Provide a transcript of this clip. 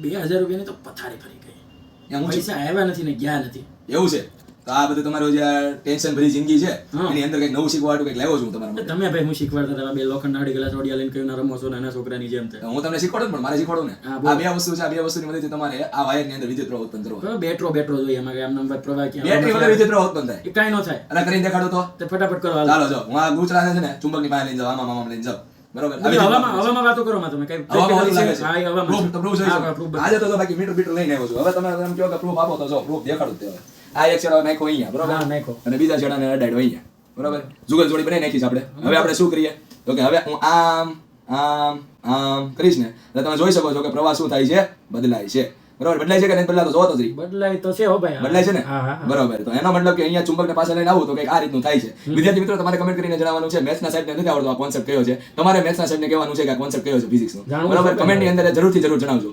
2000 રૂપિયાની તો પથારી ફરી ગઈ. એમ હું છે? પૈસા આવ્યા નથી ને ગયા નથી. એવું છે તો આ બધું તમારું જે ટેન્શન ભરી જિંદગી છે હા. એની અંદર કંઈક નવું શીખવાડું કંઈક લાવ્યો છું તમારા માટે. તમે ભાઈ હું શીખવાડતા હતા બે લોખંડ હાડી ગલા ચોડિયા લઈને કયું ના રમો છો નાના છોકરાની જેમ તે. હું તમને શીખવાડું પણ મારે શીખવાડું ને હા, બોલો. આ બે વસ્તુ છે. આ બે વસ્તુની મદદથી તમારે આ વાયરની અંદર વિદ્યુત પ્રવાહ ઉત્પન્ન કરવો. બેટરો જોઈએ એમાં આમ નંબર પ્રવાહ ક્યાં બેટરી વગર વિદ્યુત પ્રવાહ ઉત્પન્ન થાય. એ કાંઈ ન થાય. અને કરીને દેખાડો તો તે ફટાફટ કરો હાલો. ચાલો જો હું આ ગૂંચળા છે ને ચુંબકની પાસે લઈને જાઉં આમાં લઈને જાઉં બરોબર. બધું હવામાં વાતો કરો માં તમે કઈ હવામાં વધુ લાગે છે. હા, એ હવામાં Proof છે. તો proof જોઈ હા, શકો. proof બધું. આજે તો બાકી મીટર લઈને આવ્યો છું. હવે તમે એમ કહો કે proof આપો તો જો proof દેખાડું જ તે હવે. આ એક છેડો નાખ્યો અહીંયા બરોબર હા, નાખ્યો. અને બીજા છેડાને અડાડ્યો અહીંયા બરોબર. જુગલ જોડી બનાવી નાખી છે આપણે. હવે આપણે શું કરીએ તો કે હવે હું આમ કરીશ ને એટલે તમે જોઈ શકો છો કે પ્રવાહ શું થાય છે બદલાય છે બરોબર. બદલાય છે કે નહીં બદલાતો જોવો તો જરી બદલાય તો છે હો ભાઈ. બદલાય છે ને હા, હા, હા. બરોબર. તો એનો મતલબ કે અહીંયા ચુંબકને પાસે લઈને આવું તો કંઈક આ રીતનું થાય છે. વિદ્યાર્થી મિત્રો તમારે કમેન્ટ કરીને જણાવવાનું છે મેથ્સના સાહેબને નથી આવડતો આ કોન્સેપ્ટ કયો છે. તમારે મેથ્સના સાહેબને કહેવાનું છે કે આ કોન્સેપ્ટ કયો છે ફિઝિક્સનો જાણવું બરોબર. છે. કમેન્ટની અંદર જરૂરથી જરૂર જણાવજો.